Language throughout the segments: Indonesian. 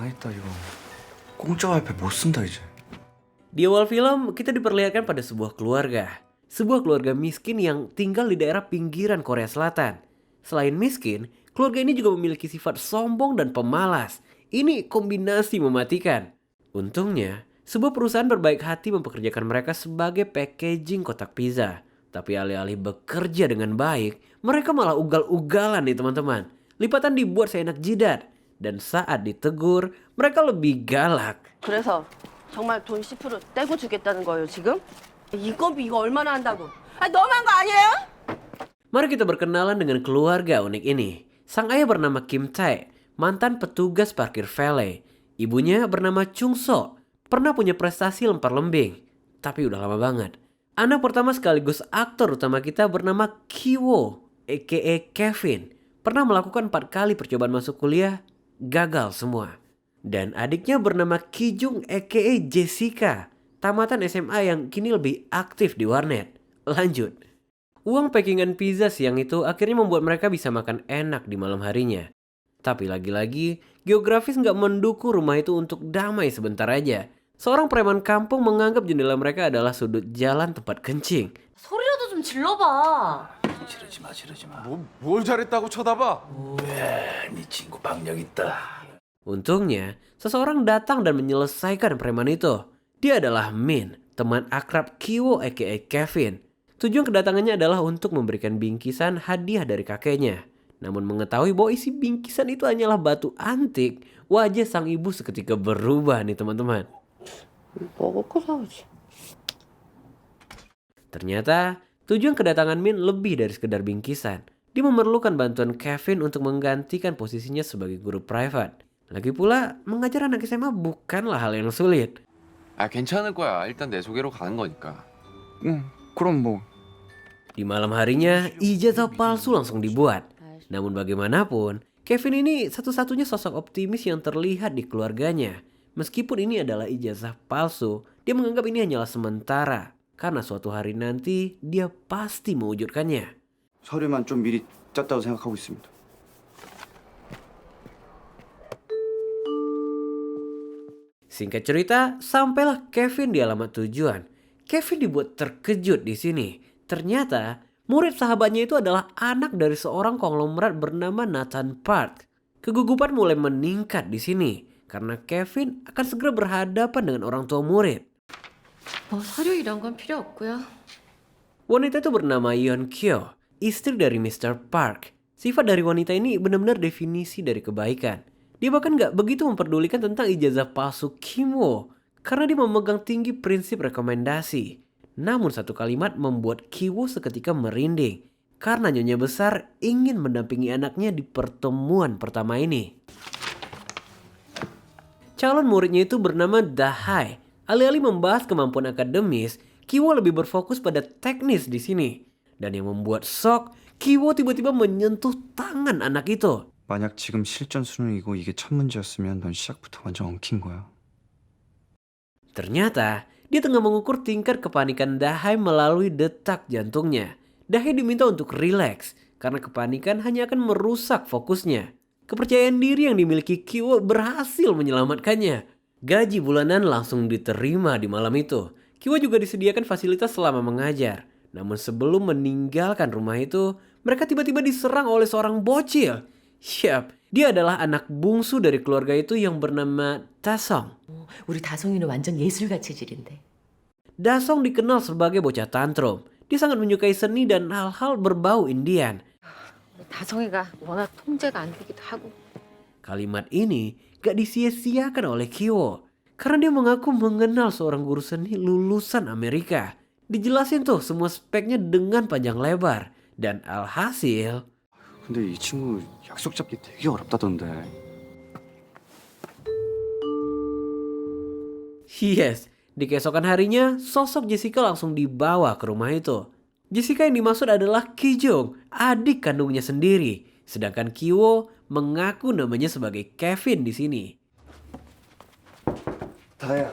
망했다 이거. 공짜 와이파이 못 쓴다 이제. Di awal film, kita diperlihatkan pada sebuah keluarga. Sebuah keluarga miskin yang tinggal di daerah pinggiran Korea Selatan. Selain miskin, keluarga ini juga memiliki sifat sombong dan pemalas. Ini kombinasi mematikan. Untungnya, sebuah perusahaan berbaik hati mempekerjakan mereka sebagai packaging kotak pizza. Tapi alih-alih bekerja dengan baik, mereka malah ugal-ugalan nih teman-teman. Lipatan dibuat seenak jidat. Dan saat ditegur, mereka lebih galak. 그래서 정말 돈 10% 떼고 주겠다는 거예요, 지금? 이거 얼마나 한다고? 아, 너무한 거 아니에요? Mari kita berkenalan dengan keluarga unik ini. Sang ayah bernama Kim Tae, mantan petugas parkir valet. Ibunya bernama Chung So, pernah punya prestasi lempar lembing. Tapi udah lama banget. Anak pertama sekaligus aktor utama kita bernama Kiwo, a.k.a. Kevin. Pernah melakukan 4 kali percobaan masuk kuliah, gagal semua. Dan adiknya bernama Kijung, a.k.a. Jessica, tamatan SMA yang kini lebih aktif di warnet. Lanjut. Uang packingan pizza siang itu akhirnya membuat mereka bisa makan enak di malam harinya. Tapi lagi-lagi, geografis nggak mendukung rumah itu untuk damai sebentar aja. Seorang preman kampung menganggap jendela mereka adalah sudut jalan tempat kencing. 소리라도 좀 질러봐. 지르지 마. 뭘 잘했다고 쳐다봐? 네 친구 박력 있다. Untungnya, seseorang datang dan menyelesaikan preman itu. Dia adalah Min, teman akrab Kiwo aka Kevin. Tujuan kedatangannya adalah untuk memberikan bingkisan hadiah dari kakeknya. Namun mengetahui bahwa isi bingkisan itu hanyalah batu antik, wajah sang ibu seketika berubah nih teman-teman. 먹을 거 사오지. Ternyata, tujuan kedatangan Min lebih dari sekedar bingkisan. Dia memerlukan bantuan Kevin untuk menggantikan posisinya sebagai guru private. Lagi pula, mengajar anak SMA bukanlah hal yang sulit. 아, 괜찮을 거야. 일단 내 소개로 가는 거니까. 응, 그럼 뭐. Di malam harinya, ijazah palsu langsung dibuat. Namun bagaimanapun, Kevin ini satu-satunya sosok optimis yang terlihat di keluarganya. Meskipun ini adalah ijazah palsu, dia menganggap ini hanyalah sementara. Karena suatu hari nanti, dia pasti mewujudkannya. 서류만 좀 미리 짰다고 생각하고 있습니다. Singkat cerita, sampailah Kevin di alamat tujuan. Kevin dibuat terkejut di sini. Ternyata, murid sahabatnya itu adalah anak dari seorang konglomerat bernama Nathan Park. Kegugupan mulai meningkat di sini karena Kevin akan segera berhadapan dengan orang tua murid. 뭐 서류 이런 건 필요 없고요. Wanita itu bernama Yeon Kyo, istri dari Mr. Park. Sifat dari wanita ini benar-benar definisi dari kebaikan. Dia bahkan gak begitu memperdulikan tentang ijazah palsu Kim Wo karena dia memegang tinggi prinsip rekomendasi. Namun satu kalimat membuat Ki Wo seketika merinding karena nyonya besar ingin mendampingi anaknya di pertemuan pertama ini. Calon muridnya itu bernama Dahai. Alih-alih membahas kemampuan akademis, Ki Wo lebih berfokus pada teknis di sini. Dan yang membuat shock, Ki Wo tiba-tiba menyentuh tangan anak itu. 만약 지금 실전 수능이고 이게 첫 문제였으면 넌 시작부터 완전 엉킨 거야. Ternyata, dia tengah mengukur tingkat kepanikan Dahai melalui detak jantungnya. Dahai diminta untuk rileks, karena kepanikan hanya akan merusak fokusnya. Kepercayaan diri yang dimiliki Ki Wo berhasil menyelamatkannya. Gaji bulanan langsung diterima di malam itu. Ki Wo juga disediakan fasilitas selama mengajar. Namun sebelum meninggalkan rumah itu, mereka tiba-tiba diserang oleh seorang bocil. Siap, dia adalah anak bungsu dari keluarga itu yang bernama Dasong. 우리 다송이는 완전 예술가 체질인데. Dasong dikenal sebagai bocah tantrum. Dia sangat menyukai seni dan hal-hal berbau Indian. 다성이가 워낙 통제가 안 되기도 하고. Kalimat ini gak disia-siakan oleh Ki Wo karena dia mengaku mengenal seorang guru seni lulusan Amerika. Dijelasin tuh semua speknya dengan panjang lebar. Dan alhasil, 근데 이 친구 약속 잡기 되게 어렵다던데. yes, di keesokan harinya sosok Jessica langsung dibawa ke rumah itu. Jessica yang dimaksud adalah Ki Jung, adik kandungnya sendiri. Sedangkan Ki Wo mengaku namanya sebagai Kevin di sini. 다혜야.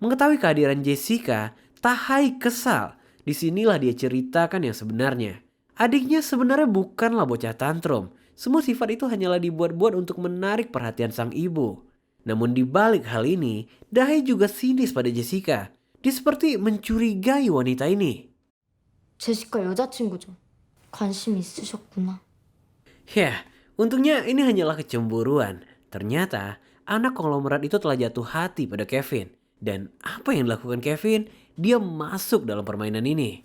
Mengetahui kehadiran Jessica, Tahai kesal. Disinilah dia ceritakan yang sebenarnya. Adiknya sebenarnya bukanlah bocah tantrum. Semua sifat itu hanyalah dibuat-buat untuk menarik perhatian sang ibu. Namun di balik hal ini, Dahae juga sinis pada Jessica. Dia seperti mencurigai wanita ini. 제시카 여자친구죠. 관심 있으셨구나. Ya, untungnya ini hanyalah kecemburuan. Ternyata anak konglomerat itu telah jatuh hati pada Kevin. Dan apa yang dilakukan Kevin? Dia masuk dalam permainan ini.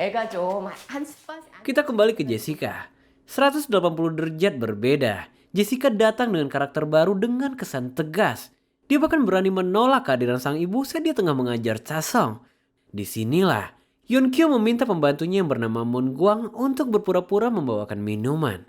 애가 좀한 스팟. Kita kembali ke Jessica. 180 derajat berbeda. Jessica datang dengan karakter baru dengan kesan tegas. Dia bahkan berani menolak kehadiran sang ibu saat dia tengah mengajar Cha-sung. Disinilah Yeon-kyo meminta pembantunya yang bernama Moon Gwang untuk berpura-pura membawakan minuman.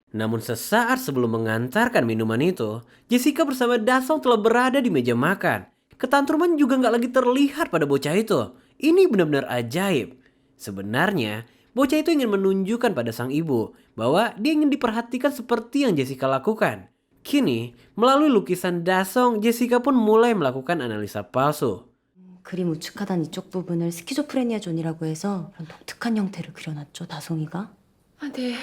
Namun sesaat sebelum mengantarkan minuman itu, Jessica bersama Da-sung telah berada di meja makan. Ketantruman juga nggak lagi terlihat pada bocah itu. Ini benar-benar ajaib. Sebenarnya, bocah itu ingin menunjukkan pada sang ibu bahwa dia ingin diperhatikan seperti yang Jessica lakukan. Kini, melalui lukisan Da-sung, Jessica pun mulai melakukan analisa palsu. 그림 우측하단 이쪽 부분을 스키조프레니아 존이라고 해서 그런 독특한 형태를 그려놨죠, 다송이가. 네.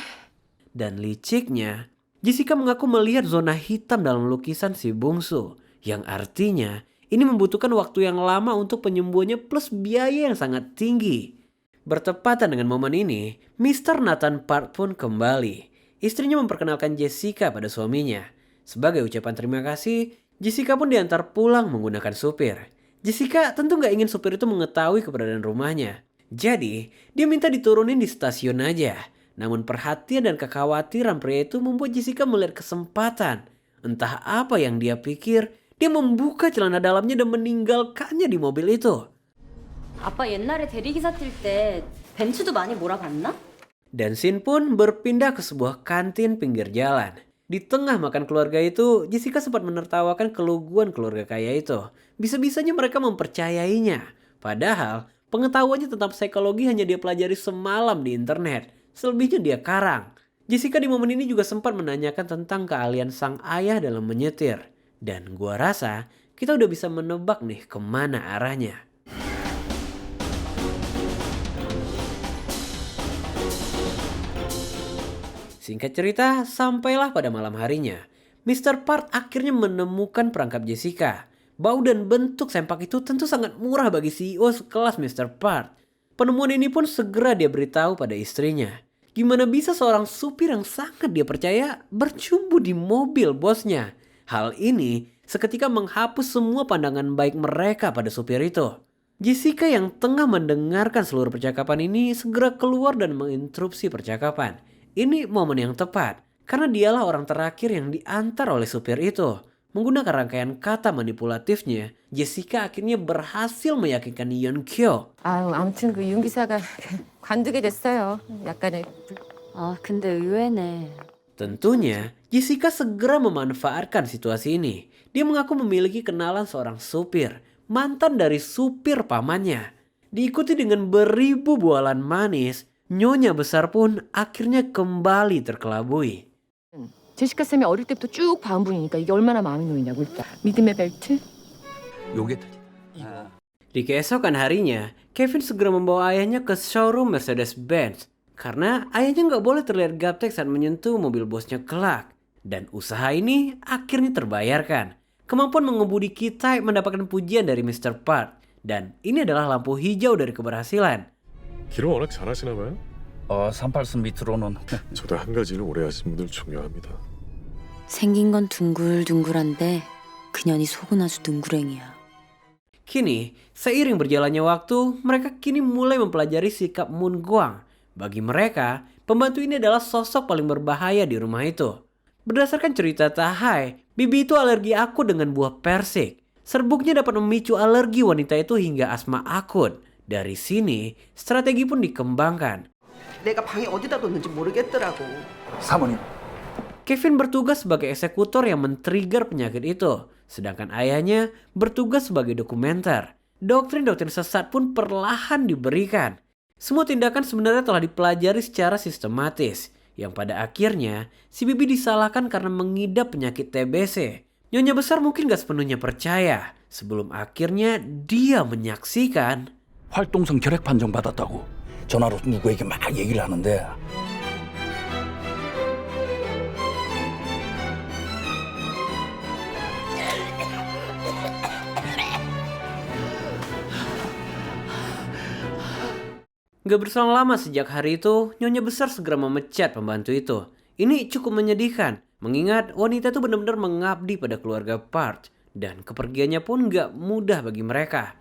Dan liciknya, Jessica mengaku melihat zona hitam dalam lukisan si bungsu. Yang artinya, ini membutuhkan waktu yang lama untuk penyembuhannya plus biaya yang sangat tinggi. Bertepatan dengan momen ini, Mr. Nathan Park pun kembali. Istrinya memperkenalkan Jessica pada suaminya. Sebagai ucapan terima kasih, Jessica pun diantar pulang menggunakan supir. Jessica tentu nggak ingin supir itu mengetahui keberadaan rumahnya. Jadi, dia minta diturunin di stasiun aja. Namun perhatian dan kekhawatiran pria itu membuat Jessica melihat kesempatan. Entah apa yang dia pikir, dia membuka celana dalamnya dan meninggalkannya di mobil itu. 아빠 옛날에 대리기사 뛸 때 벤츠도 많이 몰아봤나? Dan Shin pun berpindah ke sebuah kantin pinggir jalan. Di tengah makan keluarga itu, Jessica sempat menertawakan keluguan keluarga kaya itu. Bisa-bisanya mereka mempercayainya. Padahal, pengetahuannya tentang psikologi hanya dia pelajari semalam di internet. Selebihnya dia karang. Jessica di momen ini juga sempat menanyakan tentang keahlian sang ayah dalam menyetir. Dan gua rasa, kita udah bisa menebak nih kemana arahnya. Singkat cerita, sampailah pada malam harinya. Mr. Park akhirnya menemukan perangkap Jessica. Bau dan bentuk sempak itu tentu sangat murah bagi CEO sekelas Mr. Park. Penemuan ini pun segera dia beritahu pada istrinya. Gimana bisa seorang supir yang sangat dia percaya bercumbu di mobil bosnya? Hal ini seketika menghapus semua pandangan baik mereka pada supir itu. Jessica yang tengah mendengarkan seluruh percakapan ini segera keluar dan menginterupsi percakapan. Ini momen yang tepat, karena dialah orang terakhir yang diantar oleh supir itu. Menggunakan rangkaian kata manipulatifnya, Jessica akhirnya berhasil meyakinkan Yeon-kyo. 아무튼 그 윤 기사가 관두게 됐어요. 약간의 아, 근데 의외네. Tentunya, Jessica segera memanfaatkan situasi ini. Dia mengaku memiliki kenalan seorang supir, mantan dari supir pamannya. Diikuti dengan beribu bualan manis, nyonya besar pun akhirnya kembali terkelabui. 제시카 쌤이 어릴 때부터 쭉 봐온 분이니까 이게 얼마나 마음이 놓이냐고 일단. 믿음의 벨트? 요게 Di keesokan harinya, Kevin segera membawa ayahnya ke showroom Mercedes-Benz. Karena ayahnya nggak boleh terlihat gaptek saat menyentuh mobil bosnya kelak. Dan usaha ini akhirnya terbayarkan. Kemampuan mengemudi Ki-type mendapatkan pujian dari Mr. Park. Dan ini adalah lampu hijau dari keberhasilan. 길을 워낙 잘하시나 봐요? 38순 밑으로는 저도 한 가지는 오래 하신 분들 중요합니다. 생긴 건 둥글둥글한데 그년이 속은 아주 능구랭이야. Kini, seiring berjalannya waktu, mereka kini mulai mempelajari sikap Moon Gwang. Bagi mereka, pembantu ini adalah sosok paling berbahaya di rumah itu. Berdasarkan cerita Tahae, Bibi itu alergi akut dengan buah persik. Serbuknya dapat memicu alergi wanita itu hingga asma akut. Dari sini, strategi pun dikembangkan. 내가 방에 어디다 뒀는지 모르겠더라고. 사모님 Kevin bertugas sebagai eksekutor yang men-trigger penyakit itu. Sedangkan ayahnya bertugas sebagai dokumenter. Doktrin-doktrin sesat pun perlahan diberikan. Semua tindakan sebenarnya telah dipelajari secara sistematis. Yang pada akhirnya, si Bibi disalahkan karena mengidap penyakit TBC. Nyonya besar mungkin gak sepenuhnya percaya. Sebelum akhirnya dia menyaksikan 활동성 결핵 판정 받았다고 전화로 누구에게 막 얘기를 하는데 Gak berselang lama sejak hari itu, Nyonya Besar segera memecat pembantu itu. Ini cukup menyedihkan, mengingat wanita itu benar-benar mengabdi pada keluarga Park, dan kepergiannya pun gak mudah bagi mereka.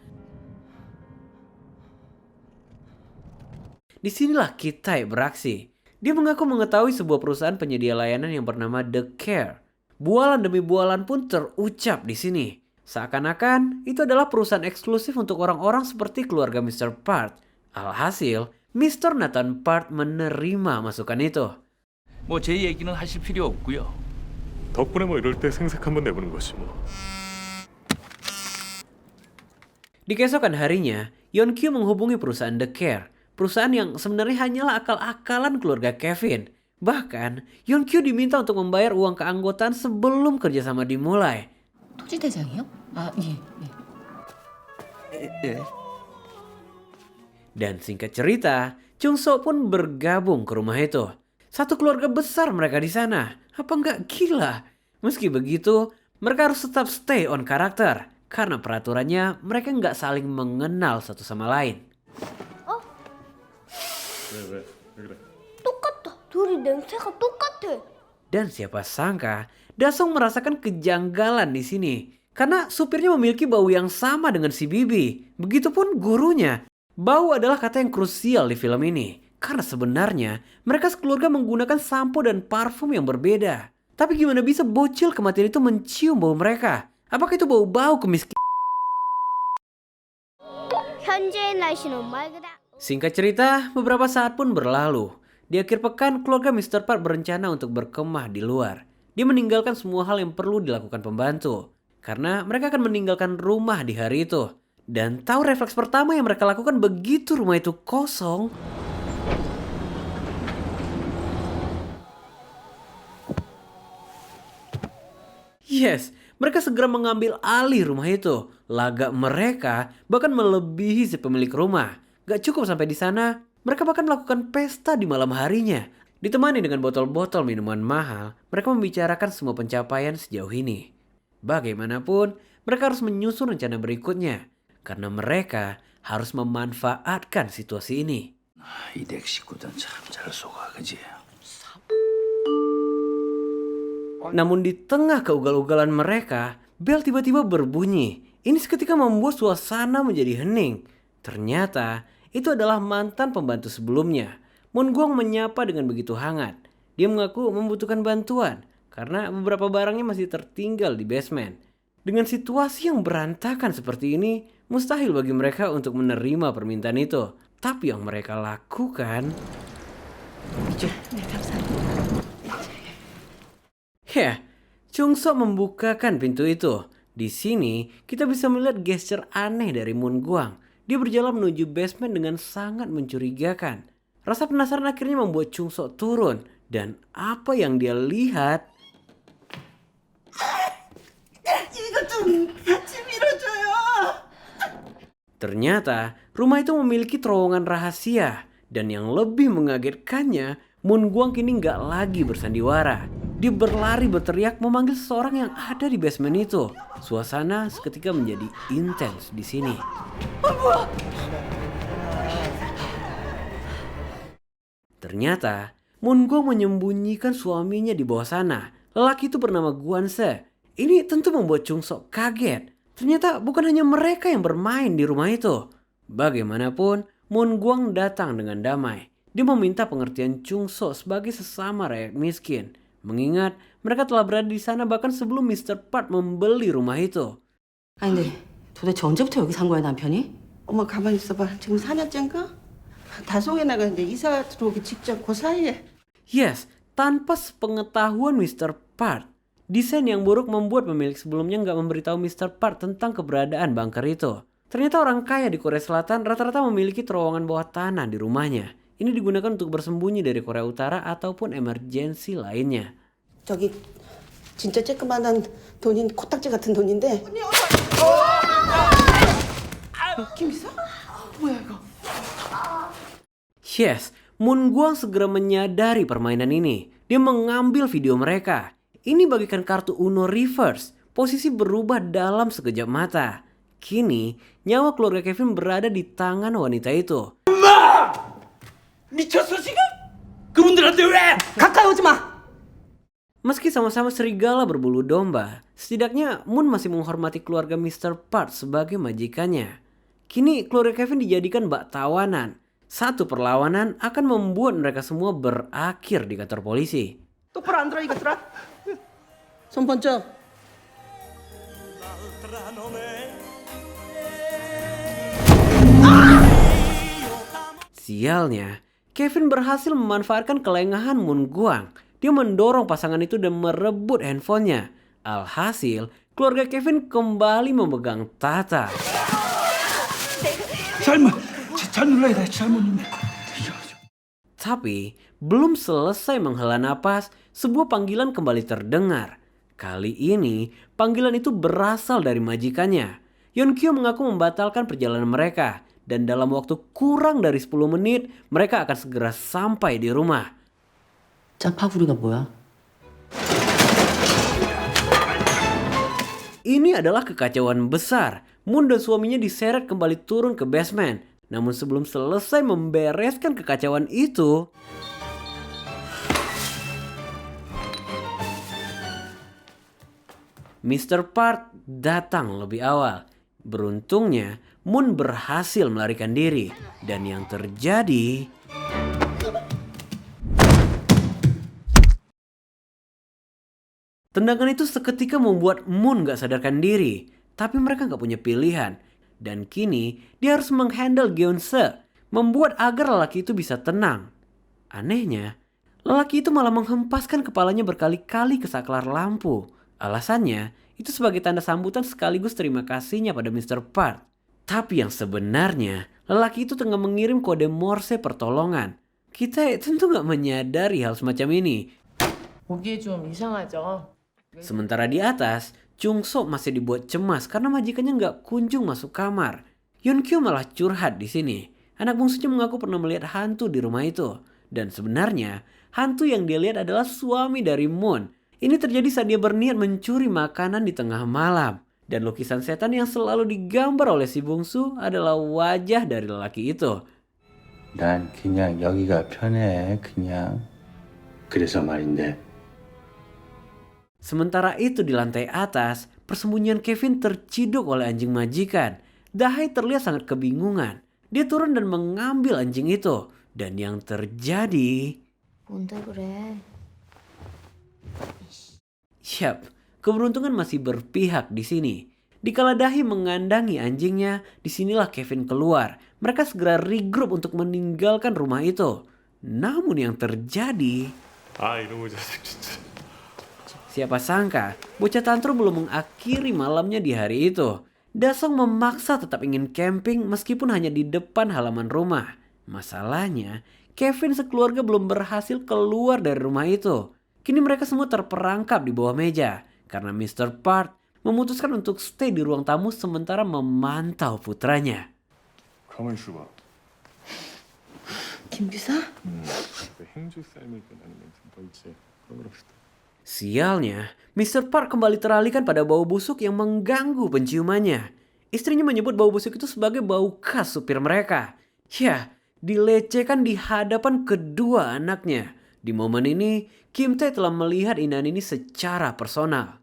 Disinilah Kitai beraksi. Dia mengaku mengetahui sebuah perusahaan penyedia layanan yang bernama The Care. Bualan demi bualan pun terucap di sini. Seakan-akan itu adalah perusahaan eksklusif untuk orang-orang seperti keluarga Mr. Park. Alhasil, Mr. Nathan Park menerima masukan itu. 뭐 제 얘기는 하실 필요 없고요. 덕분에 뭐 이럴 때 생색 한번 내보는 거지 뭐. Di keesokan harinya, Yeonkyu menghubungi perusahaan The Care. Perusahaan yang sebenarnya hanyalah akal-akalan keluarga Kevin. Bahkan, Yeonkyu diminta untuk membayar uang keanggotaan sebelum kerjasama dimulai. 토지 대장이요? 아, 예. Dan singkat cerita, Chung-so pun bergabung ke rumah itu. Satu keluarga besar mereka di sana. Apa nggak gila? Meski begitu, mereka harus tetap stay on karakter. Karena peraturannya, mereka nggak saling mengenal satu sama lain. 왜 그래? 똑같다. 둘이 냄새가 똑같아. Dan siapa sangka, Dasong merasakan kejanggalan di sini. Karena supirnya memiliki bau yang sama dengan si Bibi. Begitupun gurunya. Bau adalah kata yang krusial di film ini. Karena sebenarnya mereka sekeluarga menggunakan sampo dan parfum yang berbeda. Tapi gimana bisa bocil kematian itu mencium bau mereka? Apakah itu bau-bau kemiskinan? 현재의 날씨는 맑다. Singkat cerita, beberapa saat pun berlalu. Di akhir pekan, keluarga Mr. Park berencana untuk berkemah di luar. Dia meninggalkan semua hal yang perlu dilakukan pembantu. Karena mereka akan meninggalkan rumah di hari itu. Dan tahu refleks pertama yang mereka lakukan begitu rumah itu kosong? Yes, mereka segera mengambil alih rumah itu. Lagak mereka bahkan melebihi si pemilik rumah. Gak cukup sampai di sana, mereka bahkan melakukan pesta di malam harinya. Ditemani dengan botol-botol minuman mahal, mereka membicarakan semua pencapaian sejauh ini. Bagaimanapun, mereka harus menyusun rencana berikutnya. Karena mereka harus memanfaatkan situasi ini. 이댁 식구들은 참 잘 속아, 그지? Namun di tengah keugal-ugalan mereka, bel tiba-tiba berbunyi. Ini seketika membuat suasana menjadi hening. Ternyata itu adalah mantan pembantu sebelumnya. Moon Gwang menyapa dengan begitu hangat. Dia mengaku membutuhkan bantuan karena beberapa barangnya masih tertinggal di basement. Dengan situasi yang berantakan seperti ini, mustahil bagi mereka untuk menerima permintaan itu. Tapi yang mereka lakukan... Ya, Chung-so membukakan pintu itu. Di sini, kita bisa melihat gesture aneh dari Moon Gwang. Dia berjalan menuju basement dengan sangat mencurigakan. Rasa penasaran akhirnya membuat Chung-so turun. Dan apa yang dia lihat... Ternyata, rumah itu memiliki terowongan rahasia. Dan yang lebih mengagetkannya, Moon Gwang kini nggak lagi bersandiwara. Dia berlari berteriak memanggil seseorang yang ada di basement itu. Suasana seketika menjadi intens di sini. Ternyata, Moon Gwang menyembunyikan suaminya di bawah sana. Lelaki itu bernama Guanse. Ini tentu membuat Chung-so kaget. Ternyata bukan hanya mereka yang bermain di rumah itu. Bagaimanapun, Moon Gwang datang dengan damai. Dia meminta pengertian Chung-so sebagai sesama rakyat miskin. Mengingat mereka telah berada di sana bahkan sebelum Mr. Park membeli rumah itu. 아니 근데 도대체 언제부터 여기 산 거야 남편이? 어머 가만히 있어봐. 지금 4년째인가? 다송에 나가는데 이사 들어오기 직전 그 사이에. Yes, tanpa sepengetahuan Mr. Park. Desain yang buruk membuat pemilik sebelumnya nggak memberitahu Mr. Park tentang keberadaan bunker itu. Ternyata orang kaya di Korea Selatan rata-rata memiliki terowongan bawah tanah di rumahnya. Ini digunakan untuk bersembunyi dari Korea Utara ataupun emergensi lainnya. 저기 진짜 쬐끄만한 돈인 코딱지 같은 돈인데. 느낌 있어? Yes, Moon Gwang segera menyadari permainan ini. Dia mengambil video mereka. Ini bagikan kartu Uno reverse. Posisi berubah dalam sekejap mata. Kini, nyawa keluarga Kevin berada di tangan wanita itu. 미쳤어 지금? 그분들한테 왜? 가까이 오지 마. Meski sama-sama serigala berbulu domba, setidaknya Moon masih menghormati keluarga Mr. Park sebagai majikannya. Kini keluarga Kevin dijadikan bak tawanan. Satu perlawanan akan membuat mereka semua berakhir di kantor polisi. 똑바로 안 들어 이것들아. 손 번쩍. Sialnya, Kevin berhasil memanfaatkan kelengahan Moon Gwang. Dia mendorong pasangan itu dan merebut handphonenya. Alhasil, keluarga Kevin kembali memegang tahta. 잘 눌러야 돼. 잘못 눌러. Tapi, belum selesai menghela napas, sebuah panggilan kembali terdengar. Kali ini, panggilan itu berasal dari majikannya. Yeon-kyo mengaku membatalkan perjalanan mereka. Dan dalam waktu kurang dari 10 menit, mereka akan segera sampai di rumah. 짜파구리가 뭐야? Ini adalah kekacauan besar. Moon dan suaminya diseret kembali turun ke basement. Namun sebelum selesai membereskan kekacauan itu, Mr. Park datang lebih awal. Beruntungnya, Moon berhasil melarikan diri. Dan yang terjadi... Tendangan itu seketika membuat Moon gak sadarkan diri. Tapi mereka gak punya pilihan. Dan kini dia harus menghandle Gyeon-se, membuat agar lelaki itu bisa tenang. Anehnya, lelaki itu malah menghempaskan kepalanya berkali-kali ke saklar lampu. Alasannya, itu sebagai tanda sambutan sekaligus terima kasihnya pada Mr. Park. Tapi yang sebenarnya, lelaki itu tengah mengirim kode Morse pertolongan. Kita tentu gak menyadari hal semacam ini. 보기에 좀 이상하죠. Sementara di atas, Chung-so masih dibuat cemas karena majikannya nggak kunjung masuk kamar. Yeon-kyo malah curhat di sini. Anak bungsunya mengaku pernah melihat hantu di rumah itu. Dan sebenarnya, hantu yang dia lihat adalah suami dari Moon. Ini terjadi saat dia berniat mencuri makanan di tengah malam. Dan lukisan setan yang selalu digambar oleh si bungsu adalah wajah dari lelaki itu. 난 그냥 여기가 편해. 그냥. 그래서 말인데. Sementara itu di lantai atas, persembunyian Kevin terciduk oleh anjing majikan. Dae terlihat sangat kebingungan. Dia turun dan mengambil anjing itu. Dan yang terjadi... 뭔데 그래? Yap, keberuntungan masih berpihak di sini. Dikala Dae mengandangi anjingnya, disinilah Kevin keluar. Mereka segera regroup untuk meninggalkan rumah itu. Namun yang terjadi... 아 이놈의 자식 진짜. Siapa sangka, bocah tantrum belum mengakhiri malamnya di hari itu. Dasong memaksa tetap ingin camping meskipun hanya di depan halaman rumah. Masalahnya, Kevin sekeluarga belum berhasil keluar dari rumah itu. Kini mereka semua terperangkap di bawah meja. Karena Mr. Park memutuskan untuk stay di ruang tamu sementara memantau putranya. 가만히 있어봐. 김 비서? 행주 삶을 변하는 멘트 뭐 있지? 그런 걸 합시다. Sialnya, Mr. Park kembali teralihkan pada bau busuk yang mengganggu penciumannya. Istrinya menyebut bau busuk itu sebagai bau khas supir mereka. Ya, dilecehkan di hadapan kedua anaknya. Di momen ini, Kim Tae telah melihat Inan ini secara personal.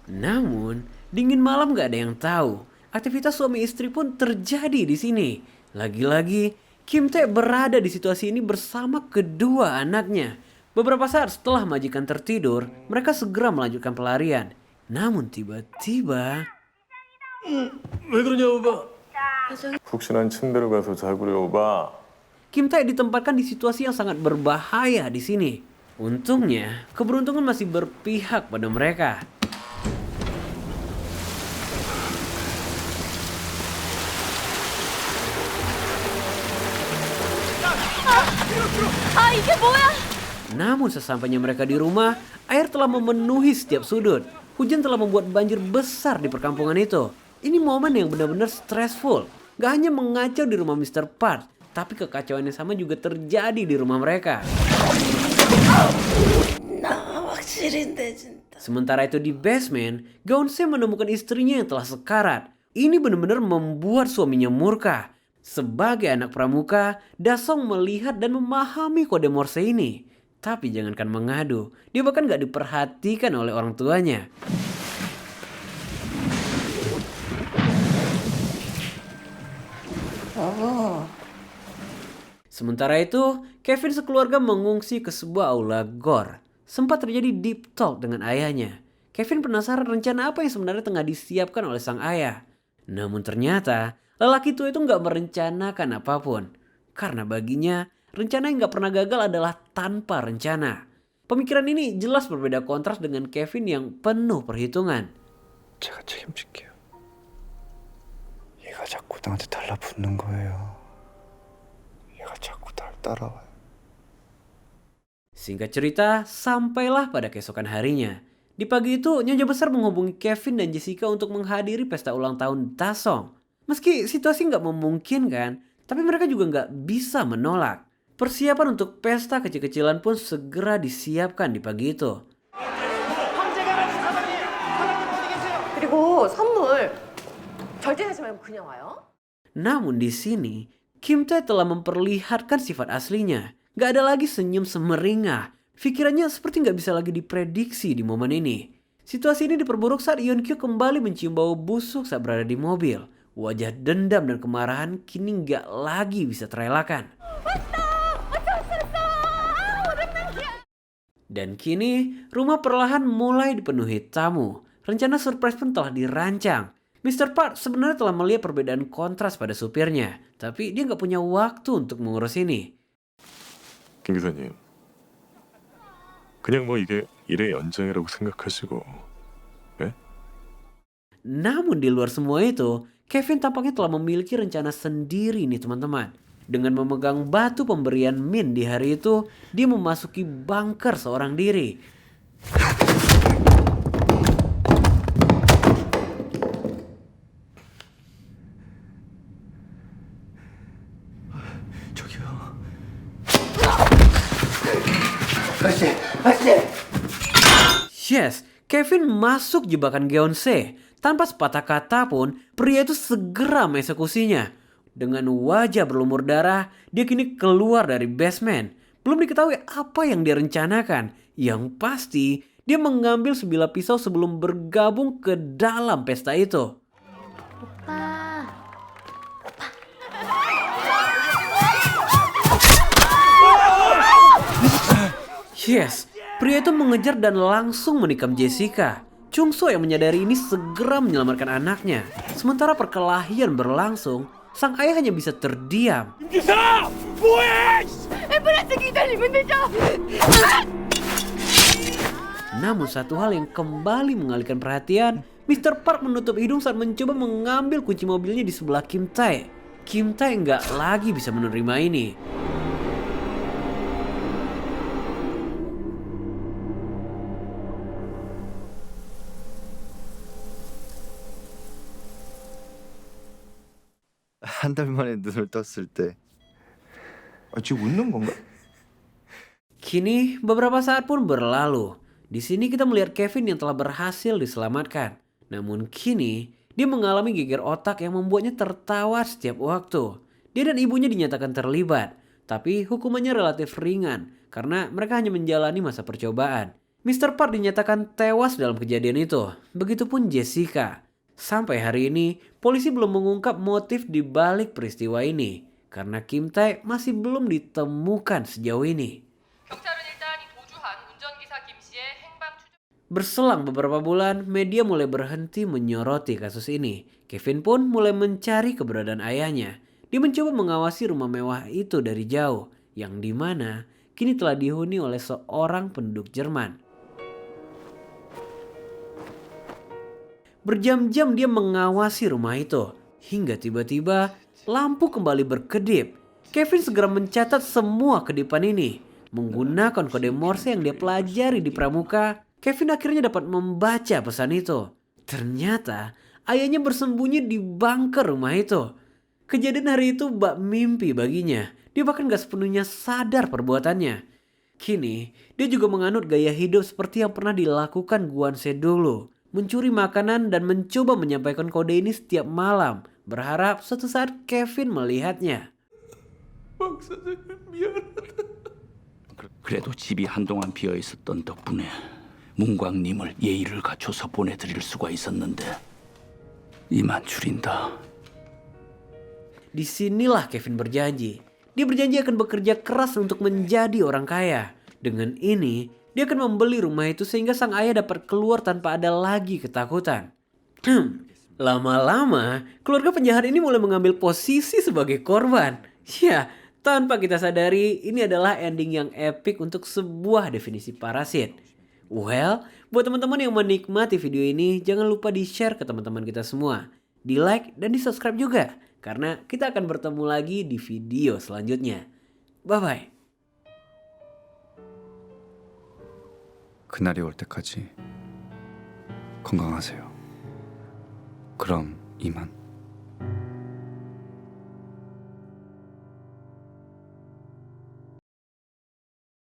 Namun, dingin malam gak ada yang tahu. Aktivitas suami istri pun terjadi di sini. Lagi-lagi, Kim Tae berada di situasi ini bersama kedua anaknya. Beberapa saat setelah majikan tertidur, mereka segera melanjutkan pelarian. Namun tiba-tiba... 왜 그러냐 오바. 푹신한 침대로 가서 자구려 오바. Kim Tae ditempatkan di situasi yang sangat berbahaya di sini. Untungnya, keberuntungan masih berpihak pada mereka. Namun sesampainya mereka di rumah, air telah memenuhi setiap sudut. Hujan telah membuat banjir besar di perkampungan itu. Ini momen yang benar-benar stressful. Gak hanya mengacau di rumah Mr. Park, tapi kekacauan yang sama juga terjadi di rumah mereka. Sementara itu di basement, Gaunse menemukan istrinya yang telah sekarat. Ini benar-benar membuat suaminya murka. Sebagai anak pramuka, Dasong melihat dan memahami kode Morse ini. Tapi jangankan mengadu, dia bahkan gak diperhatikan oleh orang tuanya. Sementara itu, Kevin sekeluarga mengungsi ke sebuah aula gor. Sempat terjadi deep talk dengan ayahnya. Kevin penasaran rencana apa yang sebenarnya tengah disiapkan oleh sang ayah. Namun ternyata, lelaki tua itu gak merencanakan apapun. Karena baginya, rencana yang gak pernah gagal adalah tanpa rencana. Pemikiran ini jelas berbeda kontras dengan Kevin yang penuh perhitungan. 제가 책임질게요. 얘가 자꾸 나한테 달라붙는 거예요. 얘가 자꾸 날 따라와요. Singkat cerita, sampailah pada keesokan harinya. Di pagi itu, Nyonya Besar menghubungi Kevin dan Jessica untuk menghadiri pesta ulang tahun Dasong. Meski situasi nggak memungkinkan, tapi mereka juga nggak bisa menolak. Persiapan untuk pesta kecil-kecilan pun segera disiapkan di pagi itu. 그리고 선물 결제하지 말고 그냥 와요. Namun di sini, Kim Tae telah memperlihatkan sifat aslinya. Gak ada lagi senyum semeringah. Pikirannya seperti gak bisa lagi diprediksi di momen ini. Situasi ini diperburuk saat Yeon Kyo kembali mencium bau busuk saat berada di mobil. Wajah dendam dan kemarahan kini gak lagi bisa terelakkan. Dan kini, rumah perlahan mulai dipenuhi tamu. Rencana surprise pun telah dirancang. Mr. Park sebenarnya telah melihat perbedaan kontras pada supirnya. Tapi dia gak punya waktu untuk mengurus ini. 김 기사님, 그냥 뭐 이게 일의 연장이라고 생각하시고, 예? Namun di luar semua itu, Kevin tampaknya telah memiliki rencana sendiri nih teman-teman. Dengan memegang batu pemberian Min di hari itu, dia memasuki bunker seorang diri. Yes, Kevin masuk jebakan Gaunse. Tanpa sepatah kata pun, pria itu segera mengeksekusinya. Dengan wajah berlumur darah, dia kini keluar dari basement. Belum diketahui apa yang dia rencanakan. Yang pasti, dia mengambil sebilah pisau sebelum bergabung ke dalam pesta itu. Yes, pria itu mengejar dan langsung menikam Jessica. Chung So yang menyadari ini segera menyelamatkan anaknya. Sementara perkelahian berlangsung, sang ayah hanya bisa terdiam. Namun satu hal yang kembali mengalihkan perhatian, Mr. Park menutup hidung saat mencoba mengambil kunci mobilnya di sebelah Kim Tae. Kim Tae nggak lagi bisa menerima ini. 한 달 만에 눈을 떴을 때 지금 웃는 건가? Kini beberapa saat pun berlalu. Di sini kita melihat Kevin yang telah berhasil diselamatkan. Namun kini dia mengalami geger otak yang membuatnya tertawa setiap waktu. Dia dan ibunya dinyatakan terlibat, tapi hukumannya relatif ringan karena mereka hanya menjalani masa percobaan. Mr. Park dinyatakan tewas dalam kejadian itu. Begitupun Jessica. Sampai hari ini, polisi belum mengungkap motif di balik peristiwa ini karena Kim Tae masih belum ditemukan sejauh ini. Berselang beberapa bulan, media mulai berhenti menyoroti kasus ini. Kevin pun mulai mencari keberadaan ayahnya. Dia mencoba mengawasi rumah mewah itu dari jauh, yang dimana kini telah dihuni oleh seorang penduduk Jerman. Berjam-jam dia mengawasi rumah itu, hingga tiba-tiba lampu kembali berkedip. Kevin segera mencatat semua kedipan ini. Menggunakan kode Morse yang dia pelajari di pramuka, Kevin akhirnya dapat membaca pesan itu. Ternyata ayahnya bersembunyi di bunker rumah itu. Kejadian hari itu bak mimpi baginya. Dia bahkan gak sepenuhnya sadar perbuatannya. Kini dia juga menganut gaya hidup seperti yang pernah dilakukan Guanse dulu. Mencuri makanan dan mencoba menyampaikan kode ini setiap malam. Berharap suatu saat Kevin melihatnya. 그래도 집이 한동안 비어 있었던 덕분에 문광님을 예의를 갖춰서 보내드릴 수가 있었는데 이만 줄인다. Disinilah Kevin berjanji. Dia berjanji akan bekerja keras untuk menjadi orang kaya. Dengan ini, dia akan membeli rumah itu sehingga sang ayah dapat keluar tanpa ada lagi ketakutan. Lama-lama, keluarga penjahat ini mulai mengambil posisi sebagai korban. Ya, tanpa kita sadari, ini adalah ending yang epic untuk sebuah definisi parasit. Well, buat teman-teman yang menikmati video ini, jangan lupa di-share ke teman-teman kita semua. Di-like dan di-subscribe juga. Karena kita akan bertemu lagi di video selanjutnya. Bye-bye. 그날이 올 때까지 건강하세요. 그럼 이만.